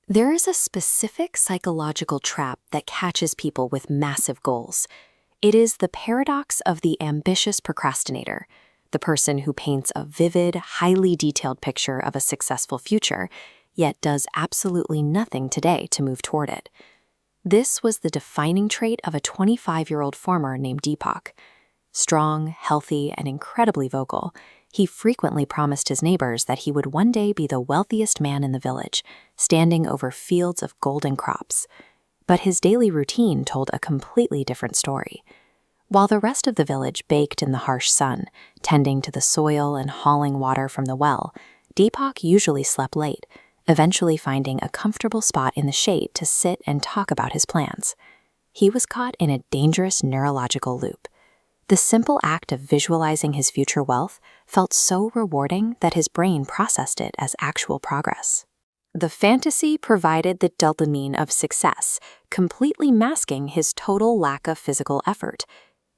There is a specific psychological trap that catches people with massive goals. It is the paradox of the ambitious procrastinator, the person who paints a vivid, highly detailed picture of a successful future, yet does absolutely nothing today to move toward it. This was the defining trait of a 25-year-old farmer named Deepak. Strong, healthy, and incredibly vocal, he frequently promised his neighbors that he would one day be the wealthiest man in the village, standing over fields of golden crops. But his daily routine told a completely different story. While the rest of the village baked in the harsh sun, tending to the soil and hauling water from the well, Deepak usually slept late, eventually finding a comfortable spot in the shade to sit and talk about his plans. He was caught in a dangerous neurological loop. The simple act of visualizing his future wealth felt so rewarding that his brain processed it as actual progress. The fantasy provided the dopamine of success, completely masking his total lack of physical effort.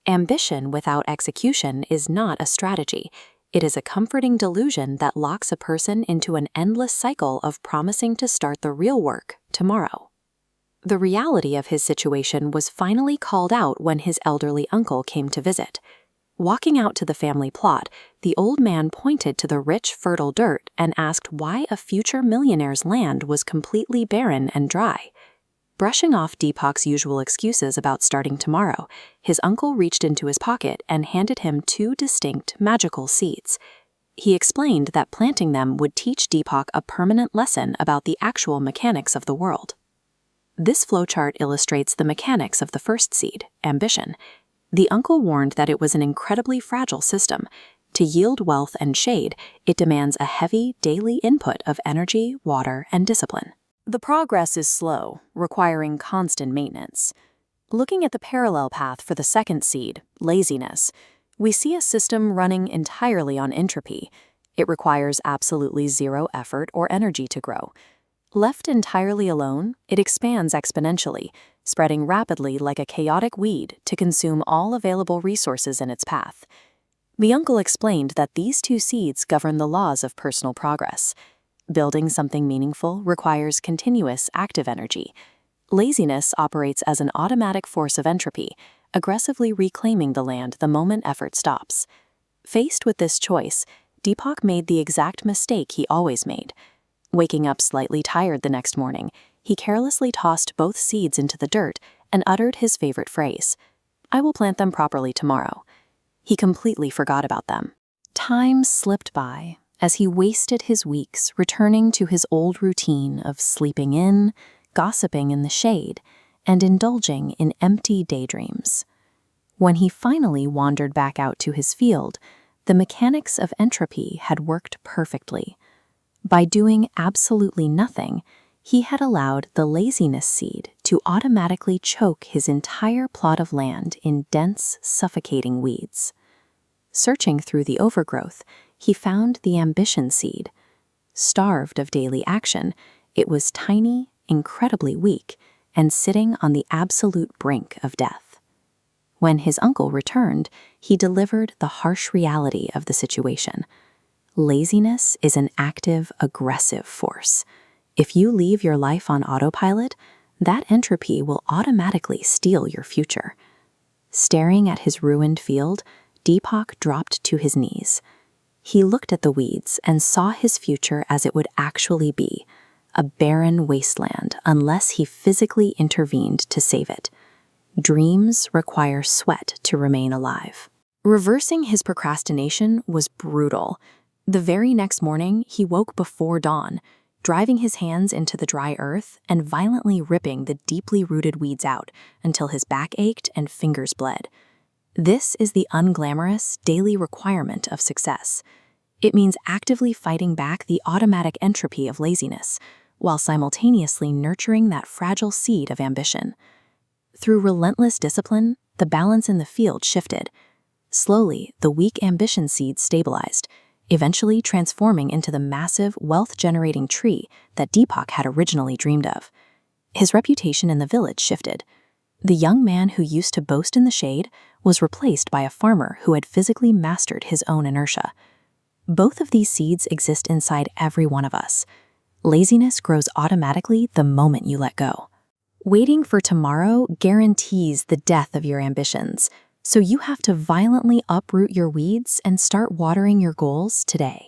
Ambition without execution is not a strategy. It is a comforting delusion that locks a person into an endless cycle of promising to start the real work tomorrow. The reality of his situation was finally called out when his elderly uncle came to visit. Walking out to the family plot, the old man pointed to the rich, fertile dirt and asked why a future millionaire's land was completely barren and dry. Brushing off Deepak's usual excuses about starting tomorrow, his uncle reached into his pocket and handed him two distinct, magical seeds. He explained that planting them would teach Deepak a permanent lesson about the actual mechanics of the world. This flowchart illustrates the mechanics of the first seed, ambition. The uncle warned that it was an incredibly fragile system. To yield wealth and shade, it demands a heavy daily input of energy, water, and discipline. The progress is slow, requiring constant maintenance. Looking at the parallel path for the second seed, laziness, we see a system running entirely on entropy. It requires absolutely zero effort or energy to grow. Left entirely alone, it expands exponentially, spreading rapidly like a chaotic weed to consume all available resources in its path. The uncle explained that these two seeds govern the laws of personal progress. Building something meaningful requires continuous active energy. Laziness operates as an automatic force of entropy, aggressively reclaiming the land the moment effort stops. Faced with this choice, Deepak made the exact mistake he always made. Waking up slightly tired the next morning, he carelessly tossed both seeds into the dirt and uttered his favorite phrase, "I will plant them properly tomorrow." He completely forgot about them. Time slipped by as he wasted his weeks returning to his old routine of sleeping in, gossiping in the shade, and indulging in empty daydreams. When he finally wandered back out to his field, the mechanics of entropy had worked perfectly. By doing absolutely nothing, he had allowed the laziness seed to automatically choke his entire plot of land in dense, suffocating weeds. Searching through the overgrowth, he found the ambition seed. Starved of daily action, it was tiny, incredibly weak, and sitting on the absolute brink of death. When his uncle returned, he delivered the harsh reality of the situation. Laziness is an active, aggressive force. If you leave your life on autopilot, that entropy will automatically steal your future. Staring at his ruined field, Deepak dropped to his knees. He looked at the weeds and saw his future as it would actually be, a barren wasteland unless he physically intervened to save it. Dreams require sweat to remain alive. Reversing his procrastination was brutal. The very next morning, he woke before dawn, driving his hands into the dry earth and violently ripping the deeply rooted weeds out until his back ached and fingers bled. This is the unglamorous daily requirement of success. It means actively fighting back the automatic entropy of laziness, while simultaneously nurturing that fragile seed of ambition. Through relentless discipline, the balance in the field shifted. Slowly, the weak ambition seed stabilized, eventually transforming into the massive, wealth-generating tree that Deepak had originally dreamed of. His reputation in the village shifted. The young man who used to boast in the shade was replaced by a farmer who had physically mastered his own inertia. Both of these seeds exist inside every one of us. Laziness grows automatically the moment you let go. Waiting for tomorrow guarantees the death of your ambitions, so you have to violently uproot your weeds and start watering your goals today.